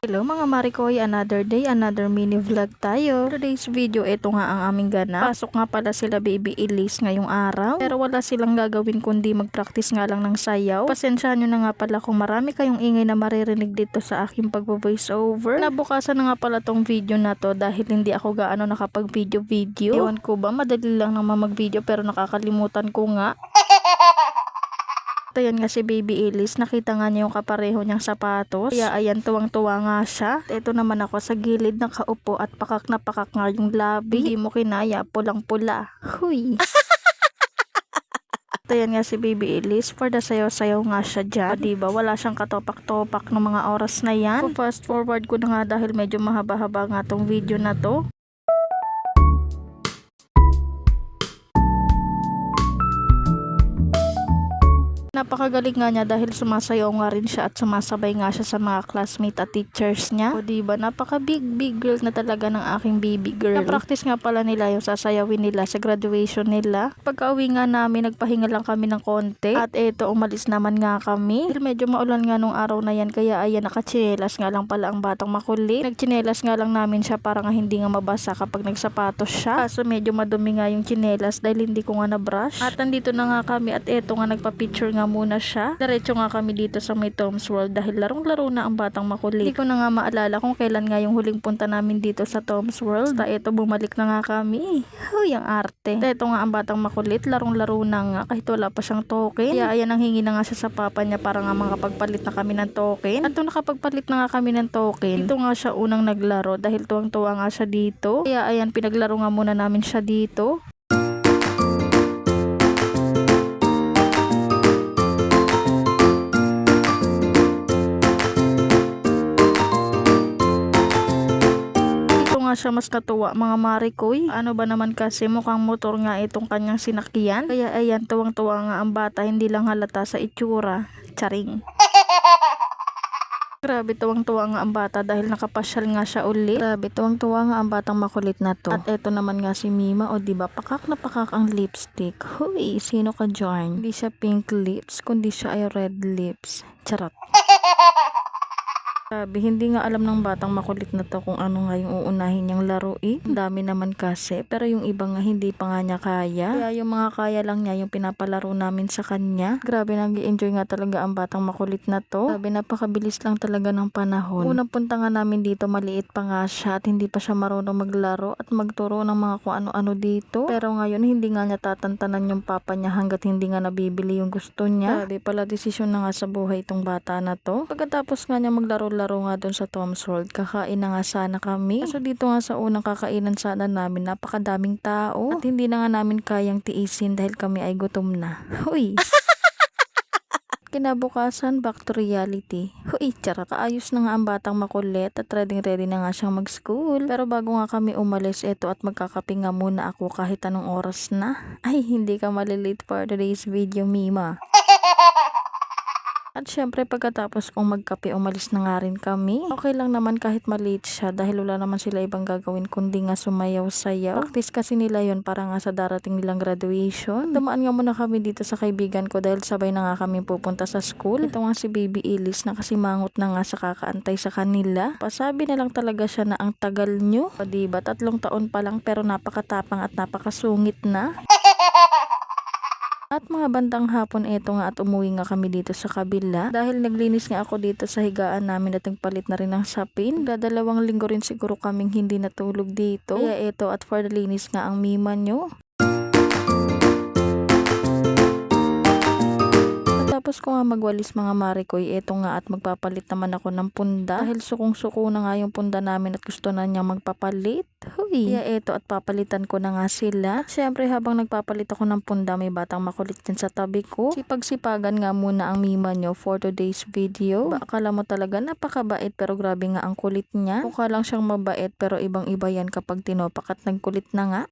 Hello mga Marikoy, another day, another mini vlog tayo. Today's video, ito nga ang aming ganap. Pasok nga pala sila Baby Elise ngayong araw. Pero wala silang gagawin kundi mag-practice nga lang ng sayaw. Pasensyahan nyo na nga pala kung marami kayong ingay na maririnig dito sa aking pag-voice over. Nabukasan na nga pala tong video na to dahil hindi ako gaano nakapag-video. Ewan ko ba, madali lang naman mag-video pero nakakalimutan ko nga. Ayan nga si Baby Elise, nakita nga niya yung kapareho niyang sapatos. Kaya ayan, tuwang-tuwa nga siya. Ito naman ako sa gilid nakaupo at pakak na pakak nga yung labi. Hindi mo kinaya, pulang-pula. Huy! Ayan nga si Baby Elise, for the sayaw-sayaw nga siya dyan. Diba, wala siyang katopak-topak ng mga oras na yan. Fast forward ko na nga dahil medyo mahaba-haba nga tong video na to. Napakagaling nga niya dahil sumasayaw nga rin siya at sumasabay nga siya sa mga classmate at teachers niya. O diba, napaka big girl na talaga ng aking baby girl. Na-practice nga pala nila yung sasayawin nila sa graduation nila. Pagka-uwi nga namin, nagpahinga lang kami ng konti. At eto, umalis naman nga kami. Dahil medyo maulan nga nung araw na yan, kaya ayan, nakachinelas nga lang pala ang batang makulit. Nagchinelas nga lang namin siya para nga hindi nga mabasa kapag nagsapatos siya. Kaso medyo madumi nga yung chinelas dahil hindi ko nga na-brush. At nandito na nga kami at eto nga, nagpa-picture nga muna siya. Diretso nga kami dito sa may Tom's World dahil larong-laro na ang batang makulit. Hindi ko na nga maalala kung kailan nga yung huling punta namin dito sa Tom's World. Basta eto, bumalik na nga kami. Huy, ang arte. Eto nga ang batang makulit, larong-laro na nga kahit wala pa siyang token. Kaya ayan, ang hingi na nga siya sa papa niya para nga makapagpalit na kami ng token. At nung nakapagpalit na nga kami ng token, dito nga siya unang naglaro dahil tuwang-tuwa nga siya dito. Kaya ayan, pinaglaro nga muna namin siya dito. Nga siya mas natuwa mga Marikoy. Ano ba naman kasi, mukhang motor nga itong kanyang sinakyan. Kaya ayan, tuwang-tuwa nga ang bata, hindi lang halata sa itsura. Charing. Grabe, tuwang-tuwa nga ang bata dahil nakapasyal nga siya uli. Grabe, tuwang-tuwa nga ang batang makulit na to. At eto naman nga si Mima, o diba, pakak na pakak ang lipstick. Huy, sino ka dyan? Hindi siya pink lips, kundi siya ay red lips. Charot. Sabi, hindi nga alam ng batang makulit na to kung ano nga yung uunahin niyang laruin. Dami naman kasi, pero yung iba nga hindi pa nga niya kaya. Kaya yung mga kaya lang niya yung pinapalaro namin sa kanya. Grabe, nag-i-enjoy nga talaga ang batang makulit na to. Sabi, napakabilis lang talaga ng panahon. Unang punta nga namin dito, maliit pa nga siya at hindi pa siya marunong maglaro at magturo ng mga kung ano-ano dito. Pero ngayon, hindi nga niya tatantanan yung papa niya hanggat hindi nga nabibili yung gusto niya. Sabi, pala desisyon na nga sa buhay itong bata na to. Pagkatapos nga niya maglaro nga doon sa Tom's World, kakain na nga sana kami. So dito nga sa unang kakainan sana namin, napakadaming tao at hindi na nga namin kayang tiisin dahil kami ay gutom na. Huy! Kinabukasan, back to reality. Huy, tsara, kaayos na nga ang batang makulit at ready na nga siyang mag-school. Pero bago nga kami umalis, eto at magkakape nga muna ako kahit anong oras na. Ay, hindi ka malilate for today's video, Mima. At syempre pagkatapos kong magkape, umalis na nga rin kami. Okay lang naman kahit malate siya dahil wala naman sila ibang gagawin kundi nga sumayaw-sayaw. Practice kasi nila yon para nga sa darating nilang graduation. Dumaan nga muna kami dito sa kaibigan ko dahil sabay na nga kami pupunta sa school. Ito nga si Baby Elise na kasi mangot na nga sa kakaantay sa kanila. Pasabi na lang talaga siya na ang tagal nyo. O diba, 3 taon pa lang pero napakatapang at napakasungit na. At mga bandang hapon, eto nga at umuwi nga kami dito sa kabila dahil naglinis nga ako dito sa higaan namin at nagpalit na rin ng sapin. 2 linggo rin siguro kaming hindi natulog dito. Kaya eto at for the linis nga ang Mima nyo. Tapos ko nga magwalis mga Marikoy, eto nga at magpapalit naman ako ng punda dahil sukong-suko na nga yung punda namin at gusto na niya magpapalit. Huy! Kaya eto at papalitan ko na nga sila. Siyempre habang nagpapalit ako ng punda, may batang makulit din sa tabi ko. Sipag-sipagan nga muna ang Mima nyo for today's video. Akala mo talaga napakabait pero grabe nga ang kulit niya. Mukha lang siyang mabait pero ibang-iba yan kapag tinopak at nagkulit na nga.